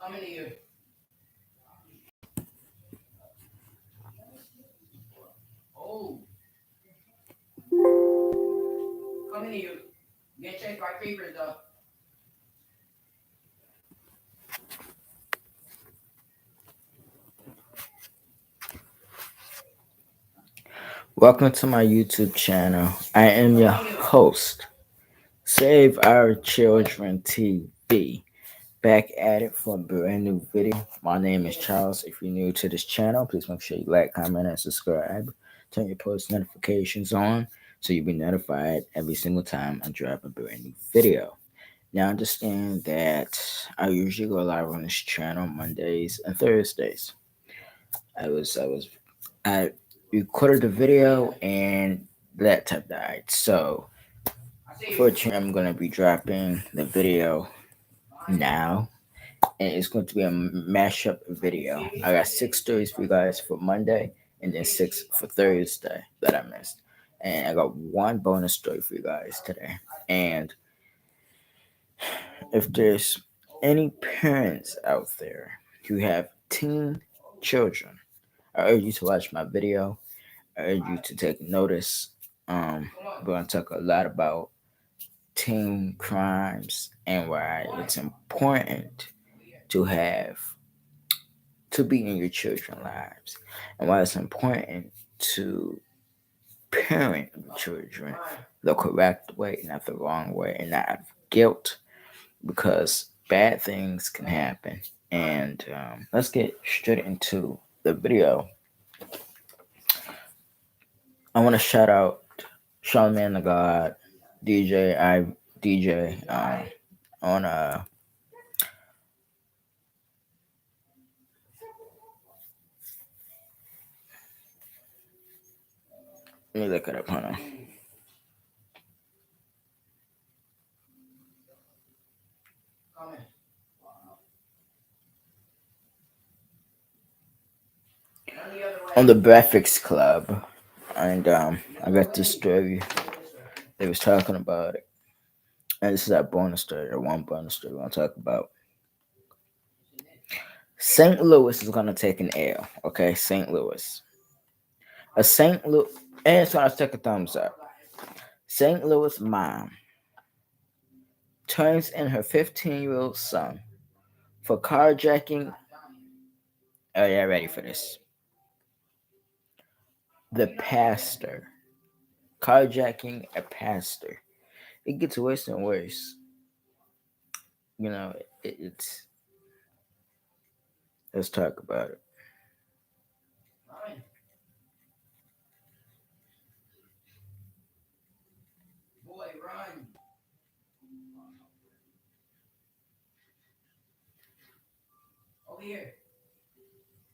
Coming to you. Oh, coming to you. Get checked by papers though. Welcome to my YouTube channel. I am your host, Save Our Children TV. Back at it for a brand new video. My name is Charles. If you're new to this channel, please make sure you like, comment, and subscribe. Turn your post notifications on so you'll be notified every single time I drop a brand new video. Now understand that I usually go live on this channel Mondays and Thursdays. I recorded the video and laptop died. So fortunately I'm gonna be dropping the video now, and it's going to be a mashup video. I got 6 stories for you guys for Monday and then 6 for Thursday that I missed. And I got one bonus story for you guys today. And if there's any parents out there who have teen children, I urge you to watch my video. I urge you to take notice. We're going to talk a lot about teen crimes and why it's important to have to be in your children's lives, and why it's important to parent your children the correct way, not the wrong way, and not out of guilt, because bad things can happen. And let's get straight into the video. I want to shout out Charlamagne the God, DJ on let me look it up. Hold on. Coming. Run the other On way. the Breakfast Club, and I got this story. They was talking about it, and this is our bonus story, or one bonus story we're gonna talk about. St. Louis is gonna take an L. Okay, St. Louis. A St. Louis, and so I take a thumbs up. St. Louis mom turns in her 15-year-old son for carjacking. Oh yeah, ready for this? The pastor carjacking a pastor. It gets worse and worse. You know, it's. Let's talk about it. Coming. Boy, run. Over here.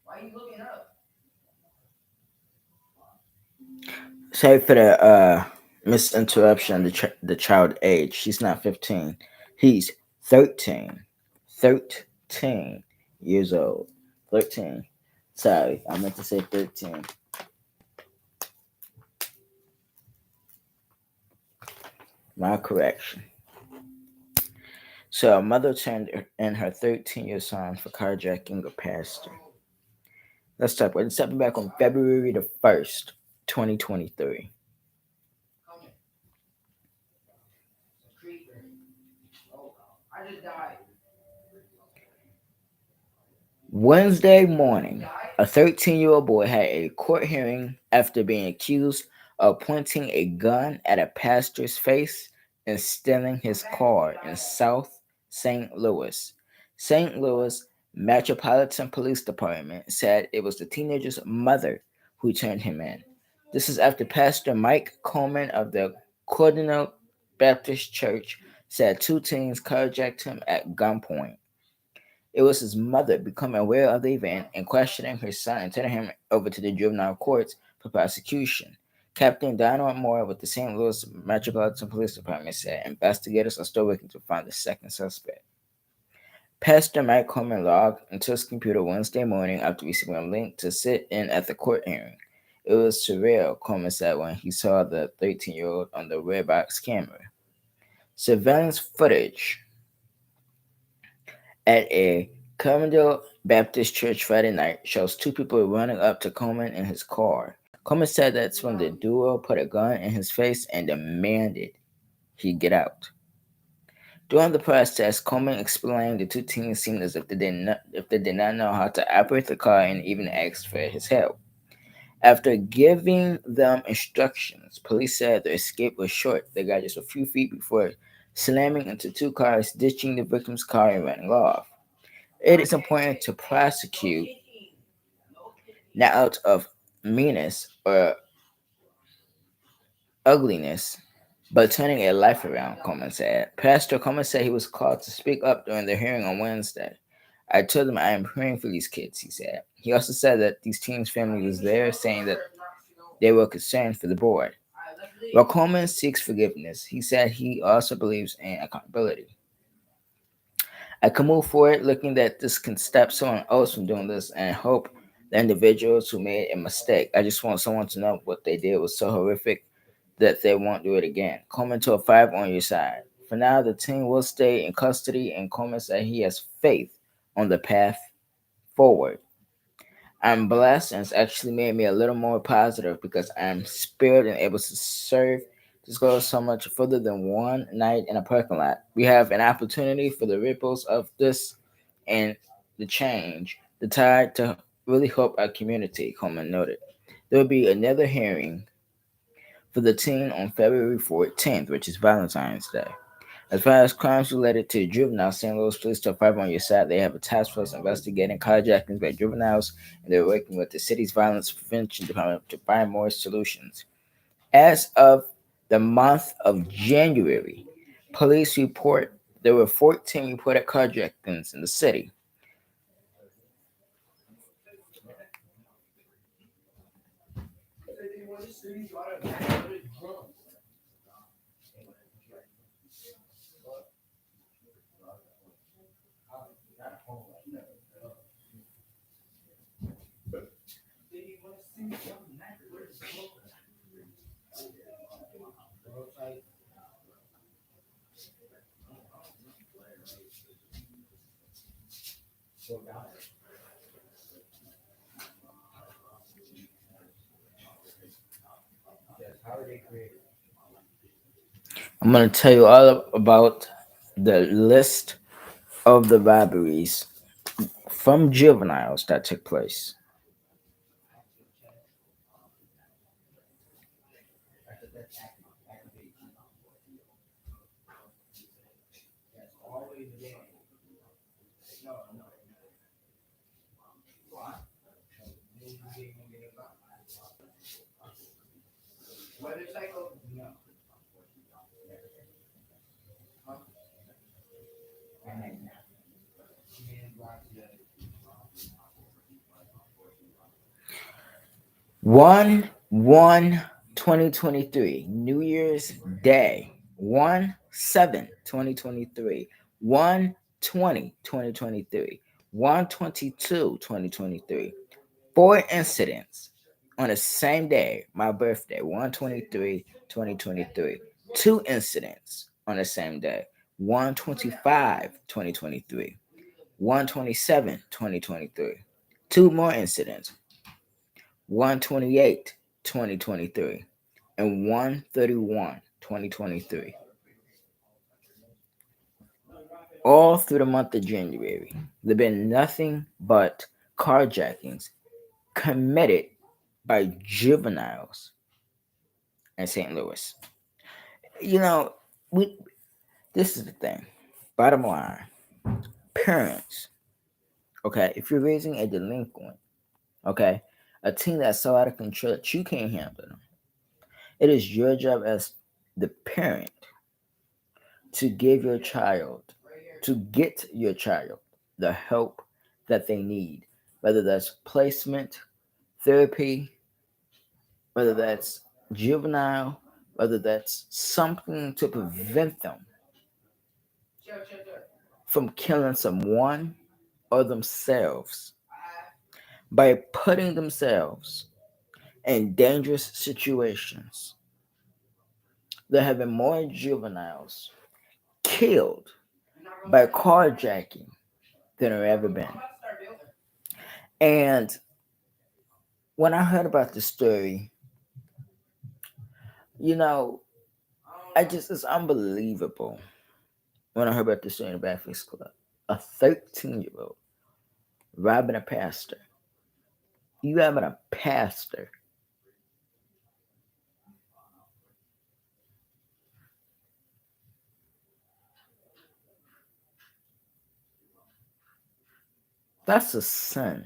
Why are you looking up? Sorry for the misinterruption. The child age. She's not 15. He's 13. 13 years old. 13. Sorry, I meant to say 13. My correction. So a mother turned in her 13-year son for carjacking a pastor. Let's talk about it. It's happened back on February the 1st, 2023. Coming. Creeper. Oh, I just died. Wednesday morning, a 13-year-old boy had a court hearing after being accused of pointing a gun at a pastor's face and stealing his car in South St. Louis. St. Louis Metropolitan Police Department said it was the teenager's mother who turned him in. This is after Pastor Mike Coleman of the Cordino Baptist Church said two teens carjacked him at gunpoint. It was his mother becoming aware of the event and questioning her son and turning him over to the juvenile courts for prosecution. Captain Donald Moore with the St. Louis Metropolitan Police Department said investigators are still working to find the second suspect. Pastor Mike Coleman logged into his computer Wednesday morning after receiving a link to sit in at the court hearing. It was surreal, Coleman said when he saw the 13-year-old on the red box camera. Surveillance footage at a Coverdale Baptist Church Friday night shows two people running up to Coleman in his car. Coleman said that's when the duo put a gun in his face and demanded he get out. During the process, Coleman explained the two teens seemed as if they did not know how to operate the car and even asked for his help. After giving them instructions, police said their escape was short. They got just a few feet before slamming into two cars, ditching the victim's car and running off. It is important to prosecute not out of meanness or ugliness, but turning a life around, Coleman said. Pastor Coleman said he was called to speak up during the hearing on Wednesday. I told him I am praying for these kids, he said. He also said that these teens' family was there, saying that they were concerned for the boy. While Coleman seeks forgiveness, he said he also believes in accountability. I can move forward looking that this can stop someone else from doing this and hope the individuals who made a mistake. I just want someone to know what they did was so horrific that they won't do it again. Coleman told Five on your side. For now, the teen will stay in custody, and Coleman said he has faith on the path forward. I'm blessed, and it's actually made me a little more positive because I'm spared and able to serve. This goes so much further than one night in a parking lot. We have an opportunity for the ripples of this and the change, the tide to really help our community, Coleman noted. There will be another hearing for the teen on February 14th, which is Valentine's Day. As far as crimes related to juveniles, St. Louis Police took Five on your side. They have a task force investigating carjackings by juveniles, and they're working with the city's violence prevention department to find more solutions. As of the month of January, police report there were 14 reported carjackings in the city. I'm going to tell you all about the list of the robberies from juveniles that took place. One one 2023 New Year's Day. 1/7/2023. 1/20/2023. 1/22/2023. Four incidents on the same day, my birthday, 1/23/2023. Two incidents on the same day, 1/25/2023. 1/27/2023. Two more incidents, 1/28/2023 and 1/31/2023. All through the month of January, there have been nothing but carjackings committed by juveniles in St. Louis. You know, we this is the thing. Bottom line, parents, okay, if you're raising a delinquent, okay, a teen that's so out of control that you can't handle them, it is your job as the parent to give your child, to get your child the help that they need, whether that's placement, therapy, whether that's juvenile, whether that's something to prevent them from killing someone or themselves by putting themselves in dangerous situations. There have been more juveniles killed by carjacking than there ever been. And when I heard about the story, you know, it's unbelievable when I heard about the story in the Breakfast Club. A 13-year-old robbing a pastor. You having a pastor that's a sin.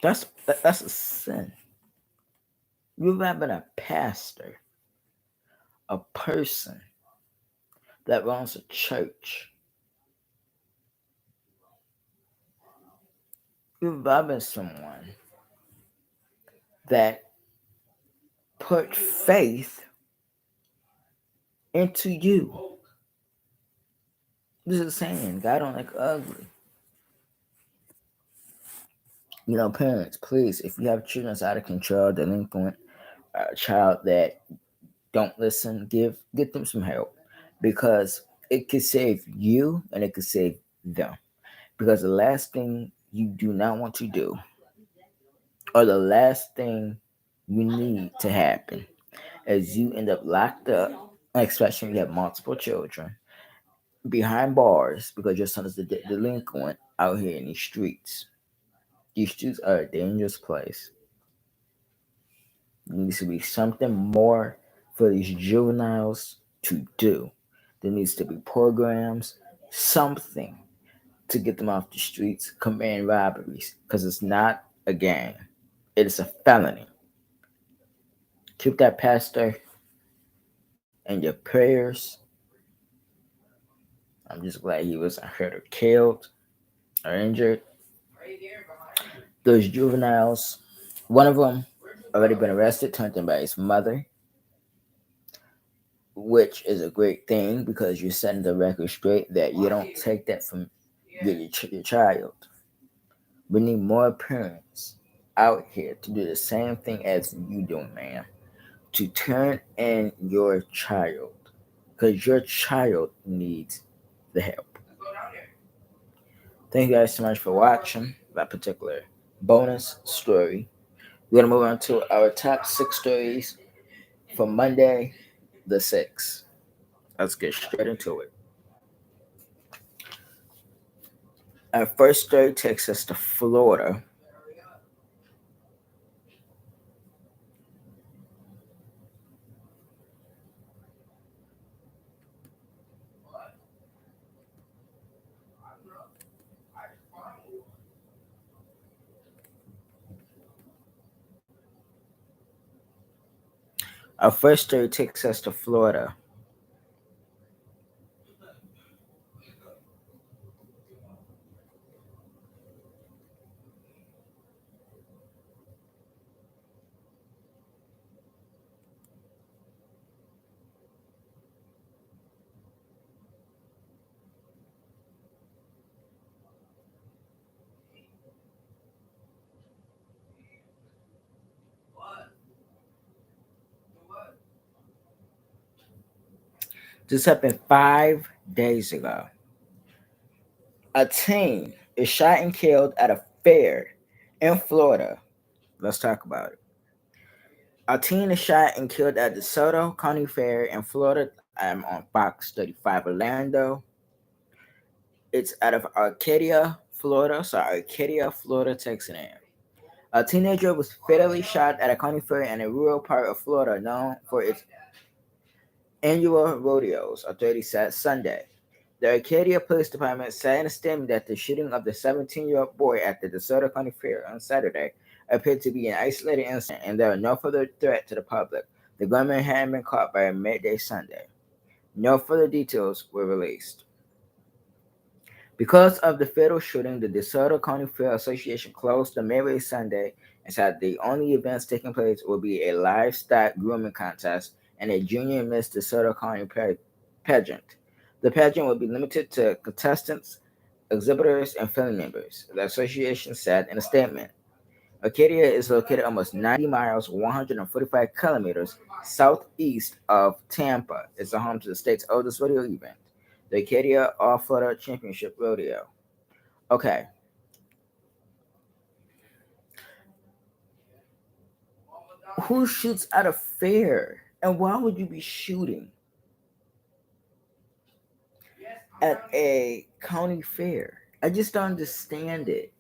That's a sin. You having a pastor, a person that runs a church. You're robbing someone that put faith into you. This is saying God don't like ugly. Parents, please, if you have children that's out of control, delinquent, a child that don't listen, get them some help because it could save you and it could save them. Because the last thing you do not want to do, or the last thing you need to happen, is you end up locked up, especially when you have multiple children, behind bars because your son is the delinquent out here in these streets. These streets are a dangerous place. There needs to be something more for these juveniles to do. There needs to be programs, something to get them off the streets, committing robberies, because it's not a gang. It is a felony. Keep that pastor in your prayers. I'm just glad he wasn't hurt or killed or injured. Those juveniles, one of them already been arrested, turned in by his mother, which is a great thing because you're setting the record straight that you don't take that from your child. We need more parents out here to do the same thing as you doing, man. To turn in your child because your child needs the help. Thank you guys so much for watching that particular bonus story. We're gonna move on to our top 6 stories for Monday, the 6th. Let's get straight into it. Our first story takes us to Florida. Our first story takes us to Florida. This happened 5 days ago. A teen is shot and killed at a fair in Florida. Let's talk about it. A teen is shot and killed at the DeSoto County Fair in Florida. I'm on Fox 35 Orlando. It's out of Arcadia, Florida. So Arcadia, Florida, Texas. A teenager was fatally shot at a county fair in a rural part of Florida known for its annual rodeos, authorities said Sunday. The Arcadia Police Department said in a statement that the shooting of the 17-year-old boy at the DeSoto County Fair on Saturday appeared to be an isolated incident and there are no further threat to the public. The gunman had been caught by midday Sunday. No further details were released. Because of the fatal shooting, the DeSoto County Fair Association closed the midway Sunday and said the only events taking place will be a livestock grooming contest and a junior Miss DeSoto County pageant. The pageant will be limited to contestants, exhibitors, and family members, the association said in a statement. Arcadia is located almost 90 miles, 145 kilometers southeast of Tampa. It's the home to the state's oldest rodeo event, the Arcadia All Florida Championship Rodeo. Okay, who shoots at a fair? And why would you be shooting at a county fair? I just don't understand it.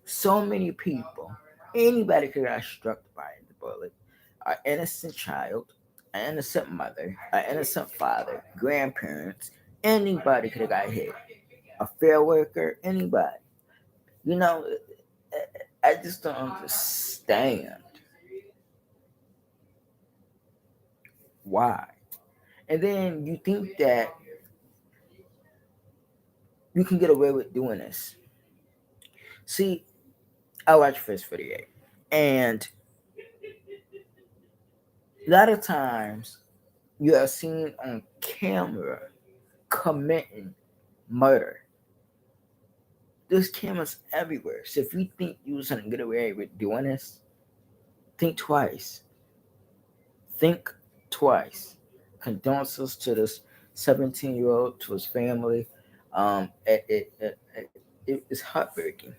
So many people, anybody could have got struck by the bullet. An innocent child, an innocent mother, an innocent father, grandparents, anybody could have got hit. A fair worker, anybody. You know, I just don't understand why. And then you think that you can get away with doing this. See, I watch First 48. And a lot of times you are seen on camera committing murder. There's cameras everywhere. So if you think you was gonna get away with doing this, think twice. Think twice. Condolences to this 17-year-old, to his family. It's heartbreaking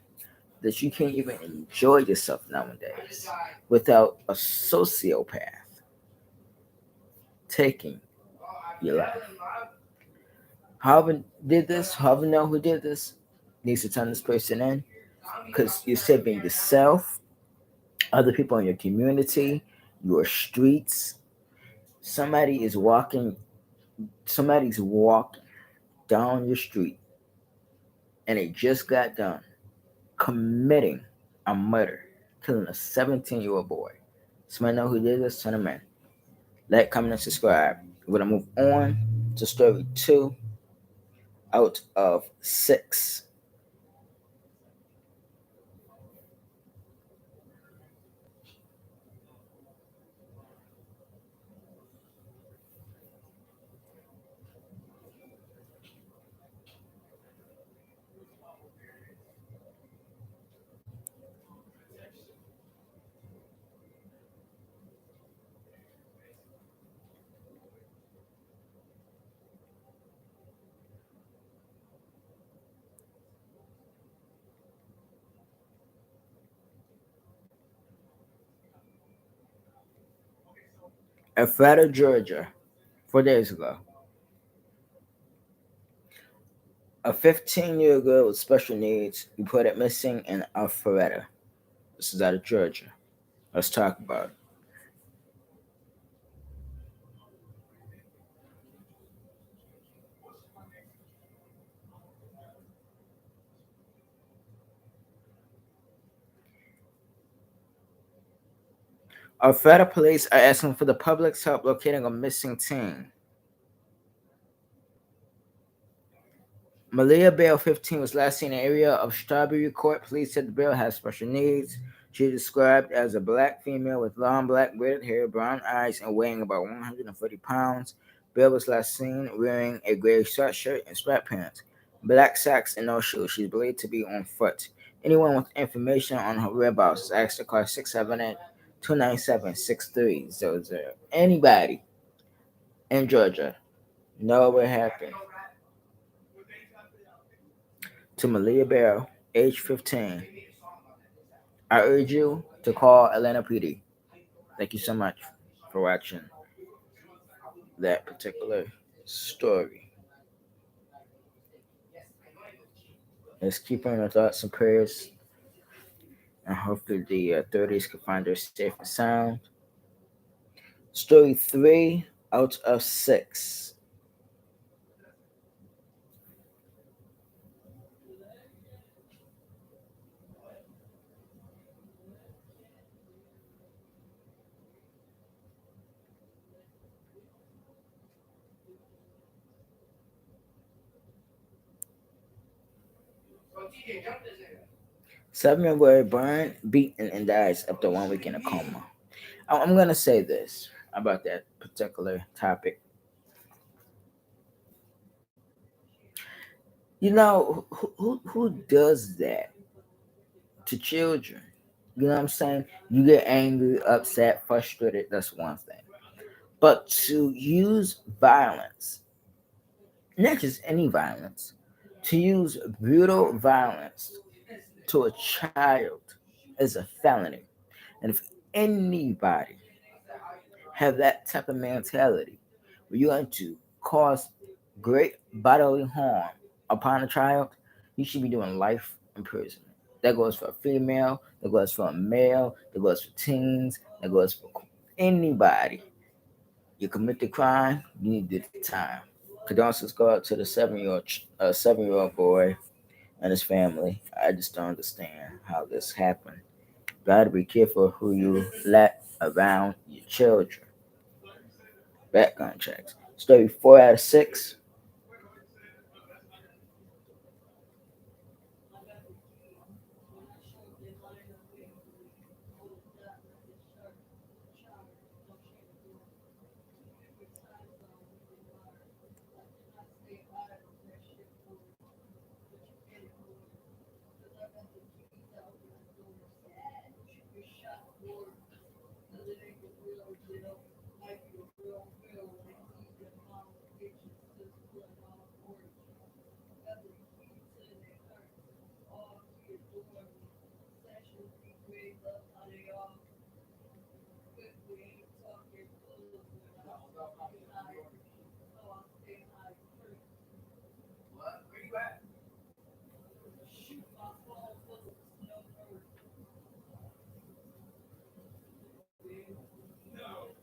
that you can't even enjoy yourself nowadays without a sociopath taking your life. However did this, however know who did this, needs to turn this person in, because you're saving yourself, other people in your community, your streets. Somebody is walking, somebody's walking down your street and they just got done committing a murder, killing a 17-year-old boy. Somebody know who did this? Turn them in. Like, comment, and subscribe. We're gonna move on to story 2 out of 6. Ephrata, Georgia, 4 days ago. A 15-year girl with special needs reported missing in Alpharetta. This is out of Georgia. Let's talk about it. Alpharetta police are asking for the public's help locating a missing teen. Malia Bale, 15, was last seen in the area of Strawberry Court. Police said the Bale has special needs. She is described as a black female with long black braided hair, brown eyes, and weighing about 140 pounds. Bale was last seen wearing a gray sweatshirt and sweatpants, black socks, and no shoes. She's believed to be on foot. Anyone with information on her whereabouts is asked to call 678-297-6300. Anybody in Georgia know what happened to Malia Bell, age 15? I urge you to call Atlanta PD. Thank you so much for watching that particular story. Let's keep on our thoughts and prayers, and hopefully the authorities can find her safe and sound. Story 3 out of 6. Seven-year-old boy burned, beaten, and dies after 1 week in a coma. I'm going to say this about that particular topic. You know, who does that to children? You know what I'm saying? You get angry, upset, frustrated, that's one thing. But to use violence, not just any violence, To use brutal violence to a child is a felony. And if anybody have that type of mentality where you're going to cause great bodily harm upon a child, you should be doing life imprisonment. That goes for a female, that goes for a male, that goes for teens, that goes for anybody. You commit the crime, you need to do the time. Condolences go out to the 7-year old boy and his family. I just don't understand how this happened. Gotta be careful who you let around your children. Background checks. Story 4 out of 6. What? Where you at? Oh,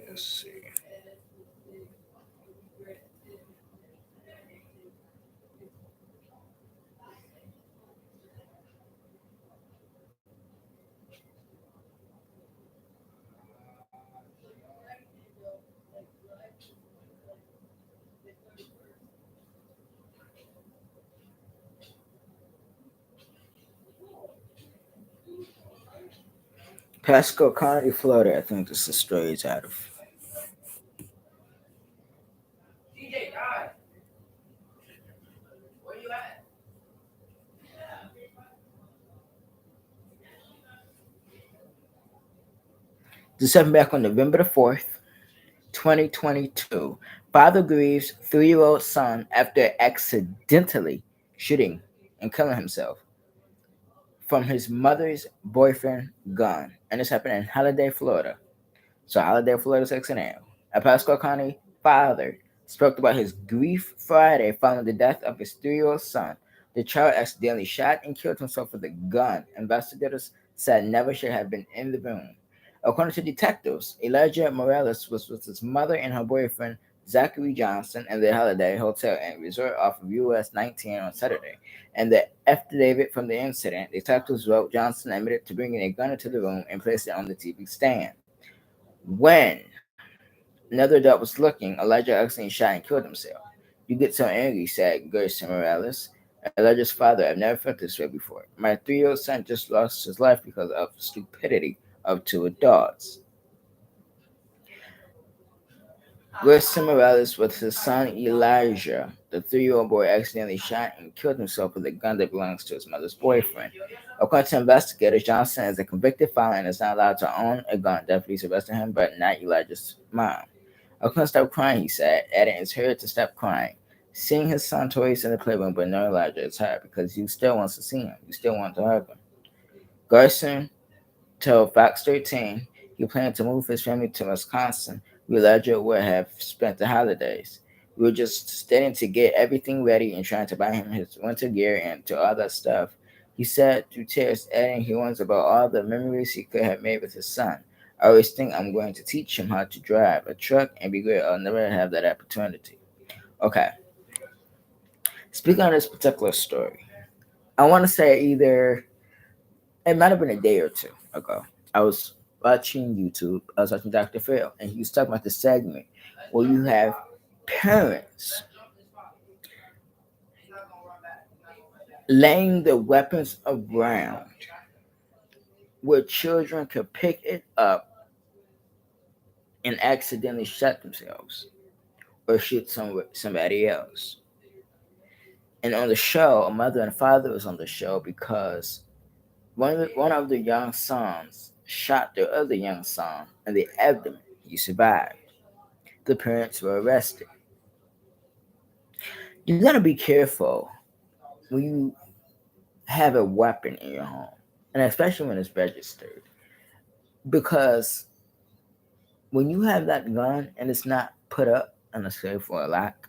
Let's see. Pasco County, Florida. I think this is straight out of. DJ died. Where you at? This happened back on November the 4th, 2022. Father grieves 3-year-old son after accidentally shooting and killing himself from his mother's boyfriend gun. And this happened in Holiday, Florida. So Holiday, Florida, 6 a.m. A Pasco County father spoke about his grief Friday following the death of his 3-year-old son. The child accidentally shot and killed himself with a gun. Investigators said never should have been in the room. According to detectives, Elijah Morales was with his mother and her boyfriend Zachary Johnson in the Holiday Hotel and Resort off of US 19 on Saturday. And the affidavit from the incident, detectives wrote Johnson admitted to bringing a gun into the room and placed it on the TV stand. When another adult was looking, Elijah accidentally shot and killed himself. You get so angry, said Gerson Morales. Elijah's father, I've never felt this way before. My 3-year-old son just lost his life because of stupidity of 2 adults. Gerson Morales with his son Elijah. The 3-year-old boy accidentally shot and killed himself with a gun that belongs to his mother's boyfriend. According to investigators, Johnson is a convicted felon and is not allowed to own a gun. Deputies arrested him, but not Elijah's mom. I couldn't stop crying, he said, adding it's hard to stop crying. Seeing his son toys in the playroom, but no Elijah, it's hard because you still want to see him. You still want to hug him. Garson told Fox 13 he planned to move his family to Wisconsin, where Elijah would have spent the holidays. We were just standing to get everything ready and trying to buy him his winter gear and to all that stuff. He said through tears, adding he wants about all the memories he could have made with his son. I always think I'm going to teach him how to drive a truck and be great. I'll never have that opportunity. Okay, speaking of this particular story, I want to say either it might have been a day or two ago. I was watching YouTube. I was watching Dr. Phil, and he was talking about the segment where you have parents laying their weapons around where children could pick it up and accidentally shot themselves or shoot somebody else. And on the show, a mother and father was on the show because one of the young sons shot the other young son in the abdomen. He survived. The parents were arrested. You gotta be careful when you have a weapon in your home, and especially when it's registered, because when you have that gun and it's not put up on a safe or a lock,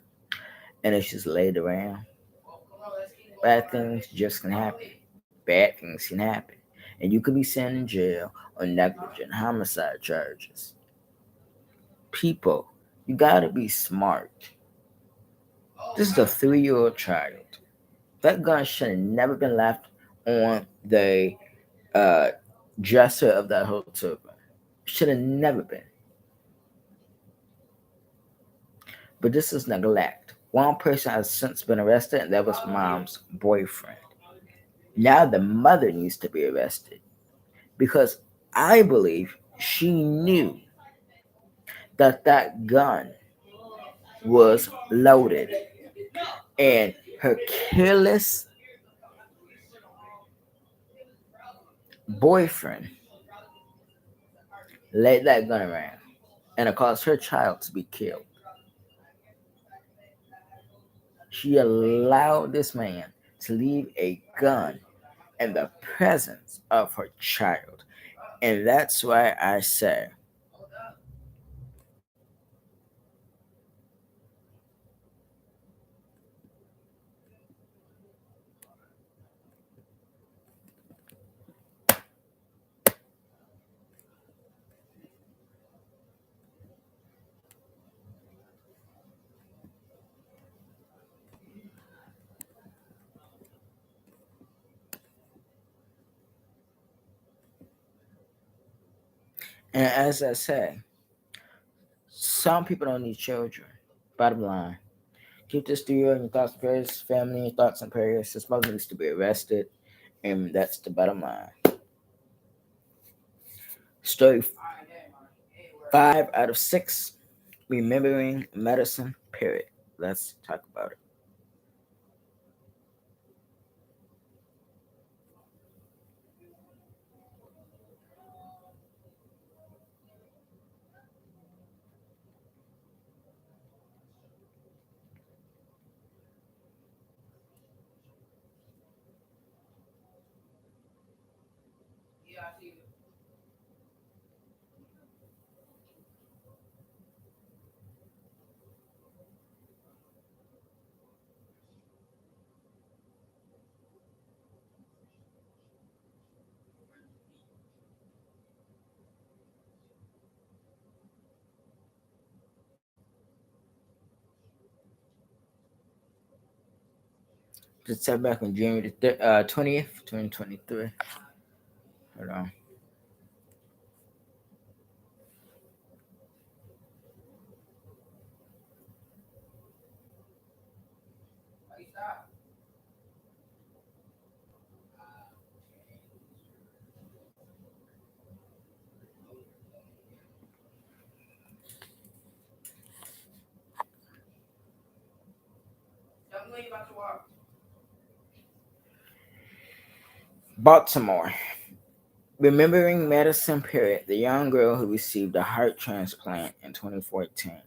and it's just laid around, bad things just can happen. Bad things can happen, and you could be sent in jail on negligent homicide charges. People, you gotta be smart. This is a 3-year-old child. That gun should have never been left on the uh, dresser of that hotel room. Should have never been. But this is neglect. One person has since been arrested, and that was mom's boyfriend. Now the mother needs to be arrested because I believe she knew that that gun was loaded, and her careless boyfriend laid that gun around, and it caused her child to be killed. She allowed this man to leave a gun in the presence of her child. And that's why I say, and as I say, some people don't need children. Bottom line. Keep this to you and your thoughts and prayers, family, thoughts and prayers. This mother needs to be arrested, and that's the bottom line. Story 5 out of 6, remembering medicine, period. Let's talk about it. Just step back on January the 20th, 2023. Hold on. Baltimore. Remembering medicine, period. The young girl who received a heart transplant in 2014.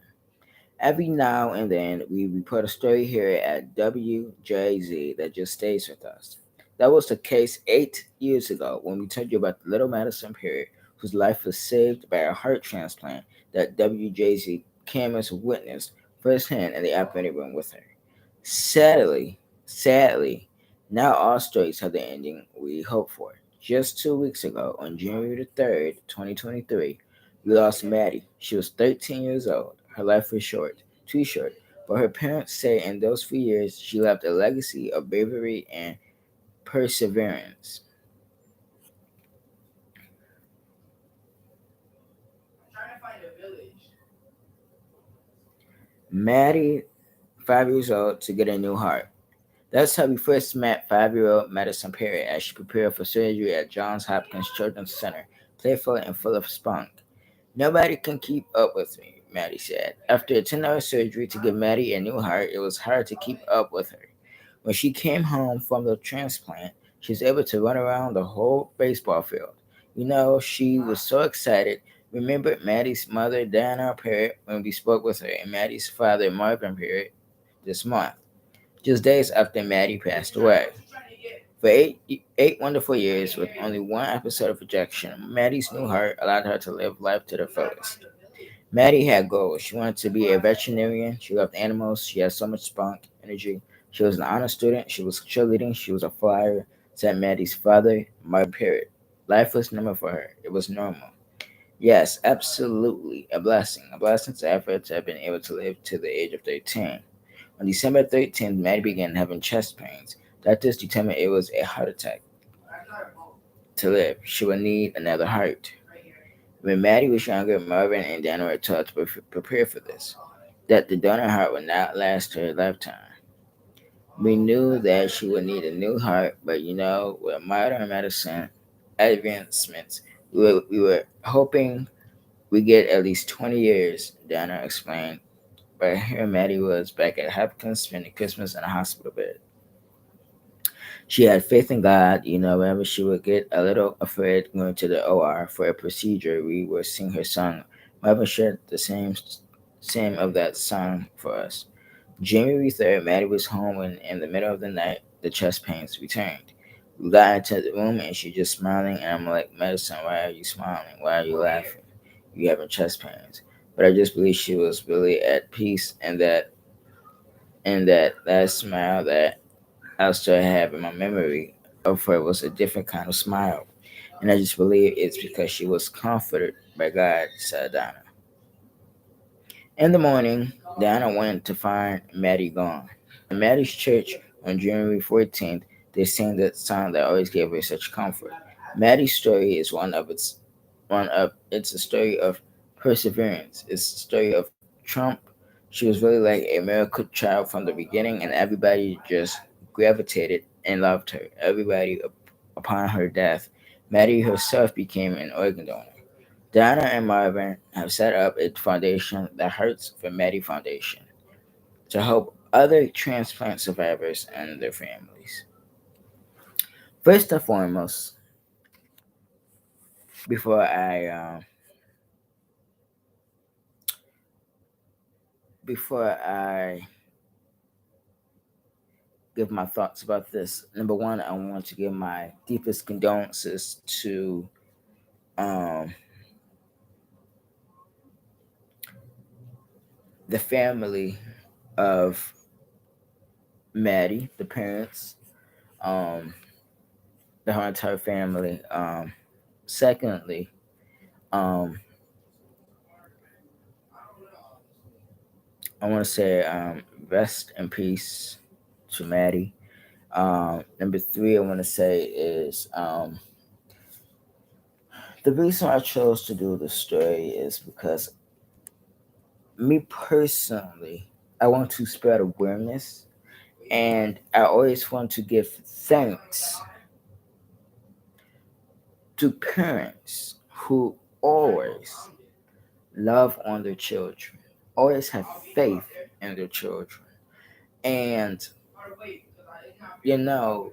Every now and then, we report a story here at WJZ that just stays with us. That was the case 8 years ago when we told you about the little Madison Perry, whose life was saved by a heart transplant that WJZ cameras witnessed firsthand in the operating room with her. Sadly, not all stories have the ending we hope for. Just 2 weeks ago, on January the 3rd, 2023, we lost Maddie. She was 13 years old. Her life was short, too short, but her parents say in those few years she left a legacy of bravery and perseverance. I'm trying to find a village. Maddie, 5 years old, to get a new heart. That's how we first met 5-year-old Madison Perry as she prepared for surgery at Johns Hopkins Children's Center, playful and full of spunk. Nobody can keep up with me, Maddie said. After a 10-hour surgery to give Maddie a new heart, it was hard to keep up with her. When she came home from the transplant, she was able to run around the whole baseball field. She was so excited. Remembered Maddie's mother, Diana Perry, when we spoke with her, and Maddie's father, Marvin Perry, this month, just days after Maddie passed away. For eight wonderful years, with only one episode of rejection, Maddie's new heart allowed her to live life to the fullest. Maddie had goals. She wanted to be a veterinarian. She loved animals. She had so much spunk, energy. She was an honor student. She was cheerleading. She was a flyer, said Maddie's father, Martin Parrott. Life was normal for her. It was normal. Yes, absolutely. A blessing. A blessing to effort to have been able to live to the age of 13. On December 13th, Maddie began having chest pains. Doctors determined it was a heart attack. To live, she would need another heart. When Maddie was younger, Marvin and Dana were taught to prepare for this, that the donor heart would not last her lifetime. We knew that she would need a new heart, but with modern medicine advancements, we were hoping we get at least 20 years, Dana explained. But here Maddie was back at Hopkins spending Christmas in a hospital bed. She had faith in God, whenever she would get a little afraid going to the OR for a procedure, we would sing her song. Marvin shared the same of that song for us. January 3rd, Maddie was home when in the middle of the night the chest pains returned. We got into the room and she just smiling and I'm like, Medicine, why are you smiling? Why are you laughing? You having chest pains. But I just believe she was really at peace and that smile that I still have in my memory of her was a different kind of smile. And I just believe it's because she was comforted by God, said Donna. In the morning, Donna went to find Maddie gone. In Maddie's church on January 14th, they sang that song that always gave her such comfort. Maddie's story is it's a story of perseverance. It's a story of Trump. She was really like a miracle child from the beginning, and everybody just gravitated and loved her. Everybody, upon her death, Maddie herself became an organ donor. Donna and Marvin have set up a foundation, the Hurts for Maddie Foundation, to help other transplant survivors and their families. First and foremost, before I before I give my thoughts about this, number one, I want to give my deepest condolences to um, the family of Maddie, the parents, um, the whole entire family. Secondly, um, I want to say rest in peace to Maddie. Number three, I want to say is the reason I chose to do this story is because me personally, I want to spread awareness and I always want to give thanks to parents who always love on their children, always have faith in their children. And, you know,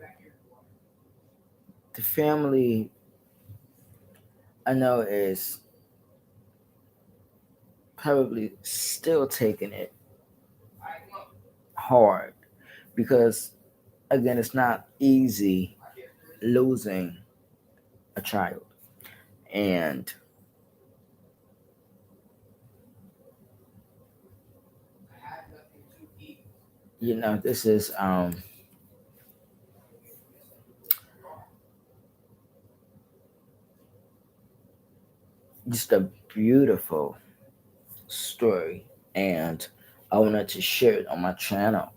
the family I know is probably still taking it hard because, again, it's not easy losing a child. And This is just a beautiful story, and I wanted to share it on my channel.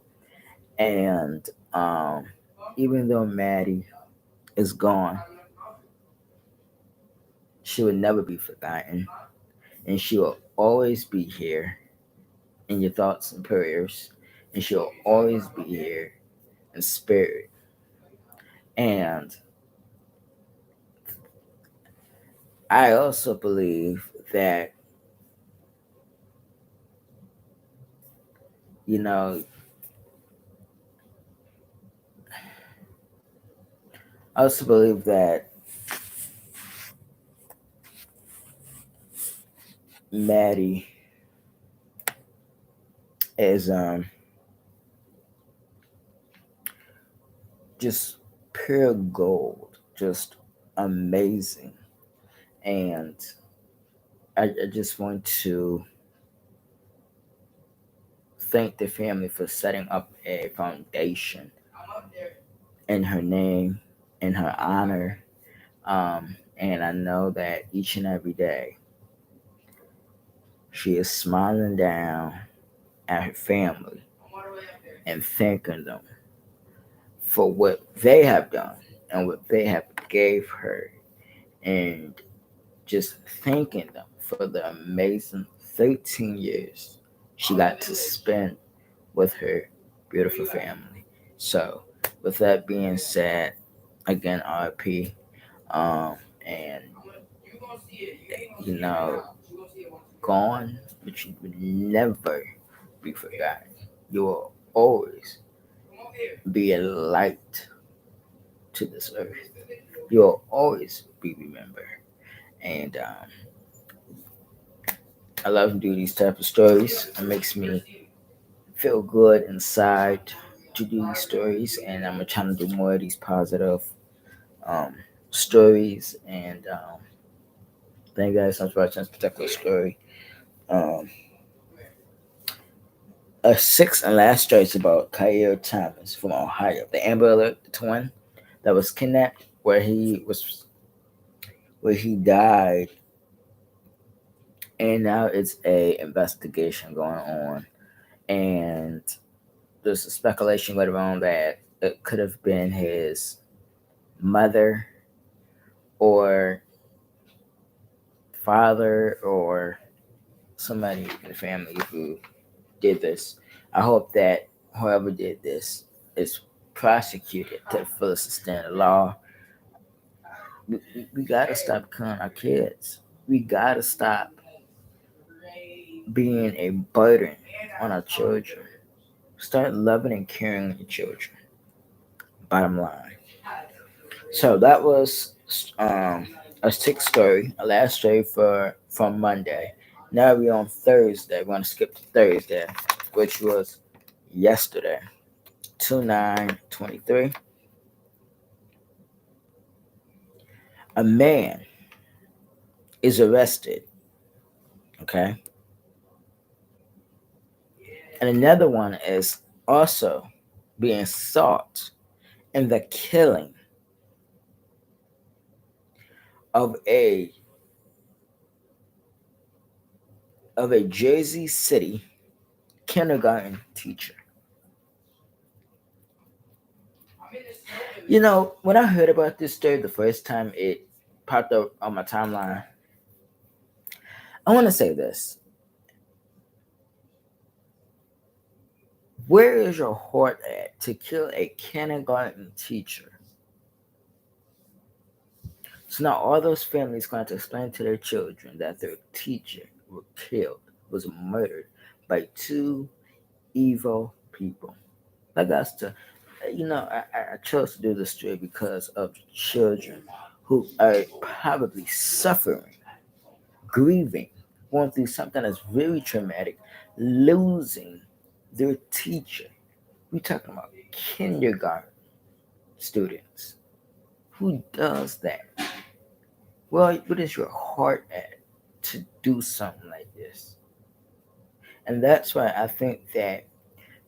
And even though Maddie is gone, she will never be forgotten, and she will always be here in your thoughts and prayers, and she'll always be here in spirit. And I also believe that, you know, I also believe that Maddie is just pure gold, just amazing. And I just want to thank the family for setting up a foundation in her name, in her honor. And I know that each and every day she is smiling down at her family and thanking them for what they have done and what they have gave her, and just thanking them for the amazing 13 years she got to spend with her beautiful family. So, with that being said, again, RP, and you know, gone, but you would never be forgotten. You will always be a light to this earth. You will always be remembered. And I love to do these type of stories. It makes me feel good inside to do these stories, and I'm trying to do more of these positive um, stories. And thank you guys so much for watching this particular story. Um, a sixth and last story is about Kyle Thomas from Ohio, the Amber Alert, the twin that was kidnapped, where he died, and now it's a investigation going on, and there's a speculation going around that it could have been his mother or father or somebody in the family who did this. I hope that whoever did this is prosecuted to the fullest extent of the law. We gotta stop killing our kids. We gotta stop being a burden on our children. Start loving and caring your children. Bottom line. So that was a sixth story, a last story for from Monday. Now we're on Thursday. We're gonna skip to Thursday, which was yesterday, 2/9/23. A man is arrested. Okay, and another one is also being sought in the killing of a Jersey City kindergarten teacher. When I heard about this story the first time it popped up on my timeline, I want to say this. Where is your heart at to kill a kindergarten teacher? So now all those families going to explain to their children that their teacher was killed, was murdered by two evil people. Like us to, I chose to do this story because of the children who are probably suffering, grieving, going through something that's very traumatic, losing their teacher. We're talking about kindergarten students. Who does that? Well, what is your heart at to do something like this? And that's why I think that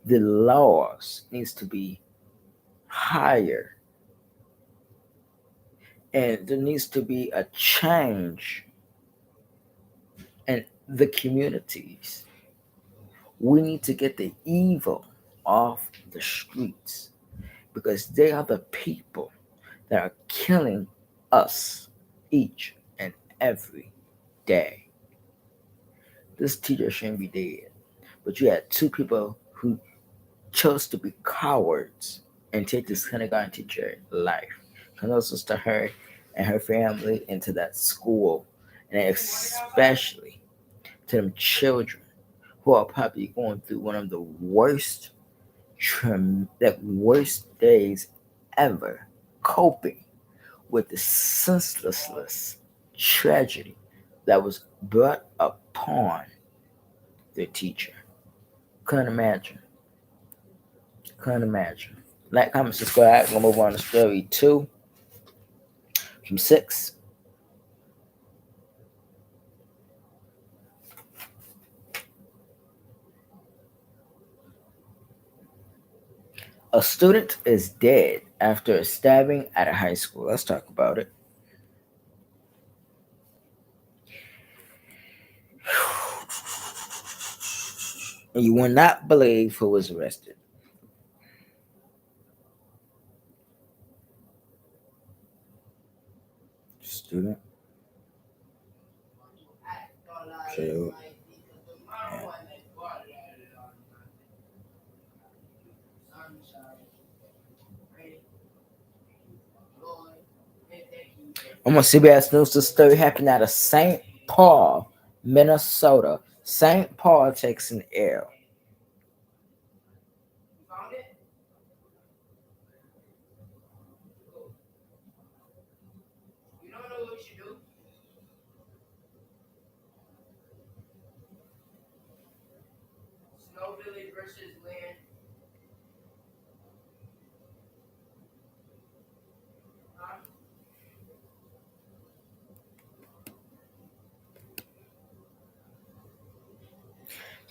The laws needs to be higher, and there needs to be a change in the communities. We need to get the evil off the streets because they are the people that are killing us each and every day. This teacher shouldn't be dead, but you had two people who chose to be cowards and take this kindergarten teacher life. Condolences to her and her family and to that school, and especially to them children who are probably going through one of the worst days ever, coping with the senseless tragedy that was brought upon the teacher. Couldn't imagine. Couldn't imagine. Like, comment, subscribe. We'll move on to story 2 from 6. A student is dead after a stabbing at a high school. Let's talk about it. You will not believe who was arrested. Student killed. I'm on CBS News. This story happened out of St. Paul, Minnesota. St. Paul takes an L. You found it? You don't know what you do? Snow Village versus Land. Huh?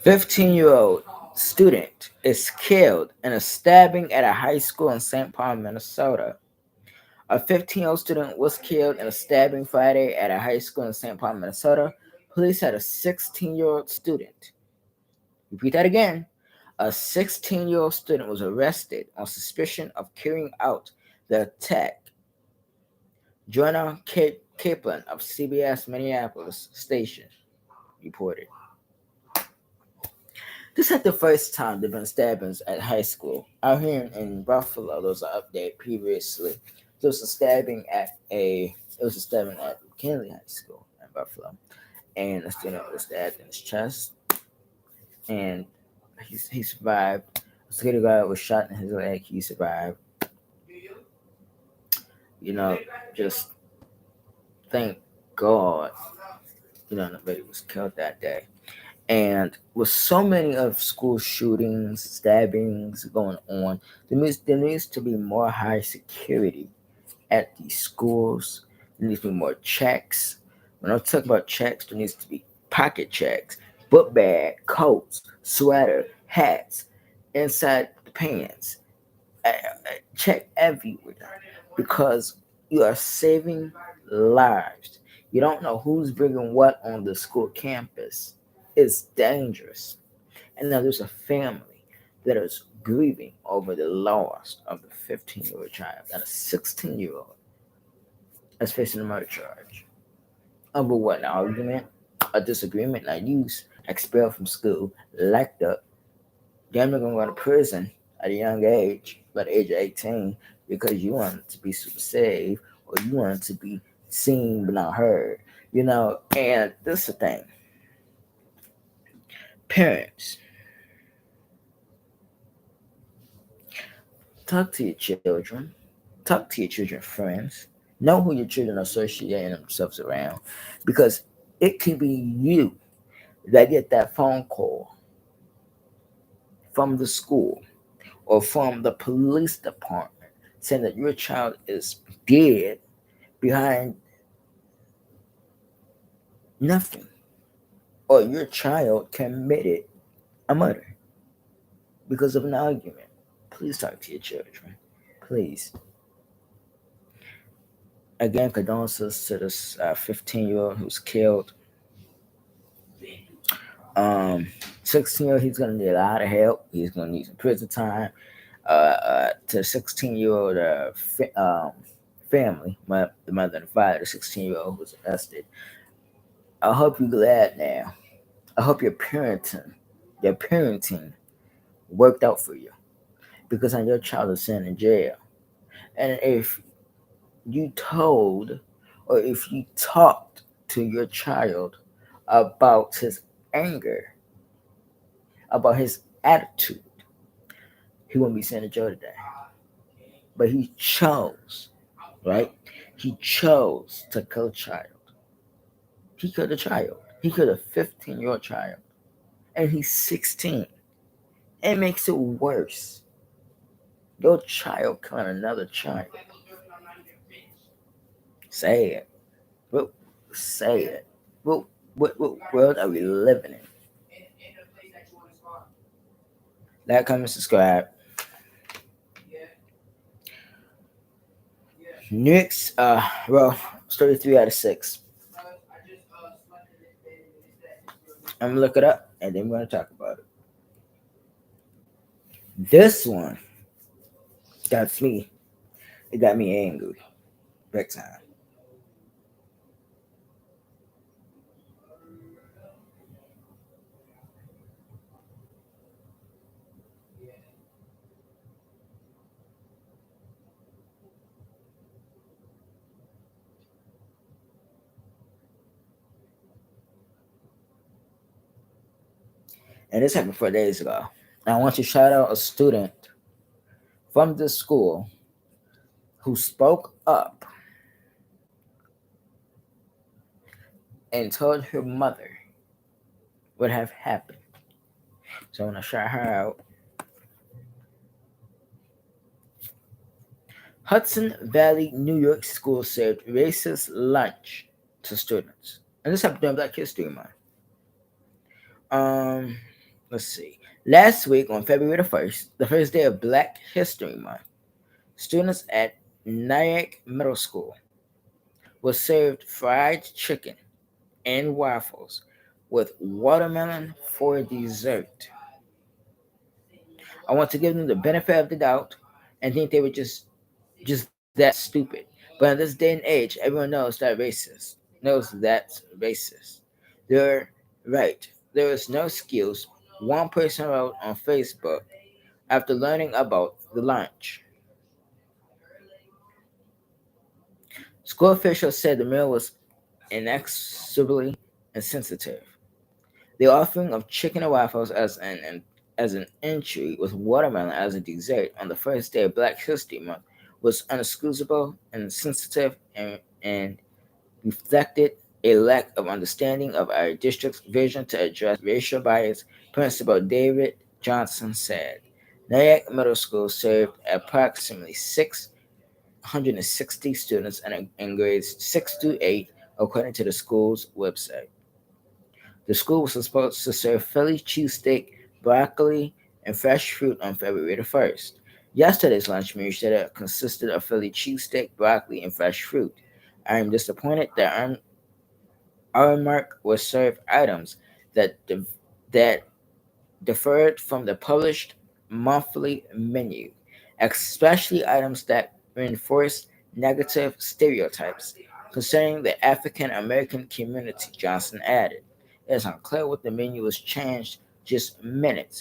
15-year-old student is killed in a stabbing at a high school in St. Paul, Minnesota. A 15-year-old student was killed in a stabbing Friday at a high school in St. Paul, Minnesota. Police had a 16-year-old student. Repeat that again. A 16-year-old student was arrested on suspicion of carrying out the attack. Jonah Kaplan of CBS Minneapolis station reported. This is the first time there have been stabbings at high school. Out here in Buffalo, there was an update previously. It was a stabbing at Kennedy High School in Buffalo. And a student was stabbed in his chest. And he survived. A security guard was shot in his leg. He survived. Do you? You know, just thank God, nobody was killed that day. And with so many of school shootings, stabbings going on, there needs to be more high security at these schools. There needs to be more checks. When I talk about checks, there needs to be pocket checks, book bag, coats, sweater, hats, inside the pants. Check everywhere because you are saving lives. You don't know who's bringing what on the school campus. It's dangerous. And now there's a family that is grieving over the loss of the 15-year-old child and a 16-year-old is facing a murder charge. Over what? An argument? A disagreement? Now you expelled from school, locked up, damn near gonna go to prison at a young age, by the age of 18, because you wanted to be super safe or you wanted to be seen but not heard. And this is the thing. Parents, talk to your children. Talk to your children friends. Know who your children are associating themselves around. Because it could be you that get that phone call from the school or from the police department saying that your child is dead behind nothing or your child committed a murder. because of an argument. Please talk to your children. Please. Again, condolences to this 15-year-old who's killed. 16-year-old, he's going to need a lot of help. He's going to need some prison time. To the 16-year-old family, the mother and father, the 16-year-old who was arrested. I hope you're glad now. I hope your parenting worked out for you because now your child is sitting in jail. And if you told or if you talked to your child about his anger, about his attitude, he wouldn't be sent to jail today. But he chose, right? He chose to kill a child. He killed a child. He killed a 15-year-old child. And he's 16. It makes it worse. Your child killing another child. Say it. What? Say it. What world are we living in? Like, comment, subscribe. Next, well, story 3 out of 6. I'm gonna look it up and then we're gonna talk about it. This one got me. It got me angry. Big time. And this happened 4 days ago. And I want to shout out a student from this school who spoke up and told her mother what have happened. So I'm gonna shout her out. Hudson Valley, New York school served racist lunch to students. And this happened during Black History Month. Let's see. Last week on February the 1st, the first day of Black History Month, students at Nyack Middle School was served fried chicken and waffles with watermelon for dessert. I want to give them the benefit of the doubt and think they were just that stupid. But in this day and age, everyone knows that's racist. They're right. There is no excuse. One person wrote on Facebook after learning about the lunch. School officials said the meal was inexcusably insensitive. The offering of chicken and waffles as an entry with watermelon as a dessert on the first day of Black History Month was inexcusable, insensitive, and reflected a lack of understanding of our district's vision to address racial bias, Principal David Johnson said. Nyack Middle School served approximately 660 students in grades 6 through 8, according to the school's website. The school was supposed to serve Philly cheesesteak, broccoli, and fresh fruit on February the 1st. Yesterday's lunch menu said it consisted of Philly cheesesteak, broccoli, and fresh fruit. I am disappointed that Aramark was served items that differed from the published monthly menu, especially items that reinforce negative stereotypes concerning the African American community, Johnson added. It is unclear what the menu was changed just minutes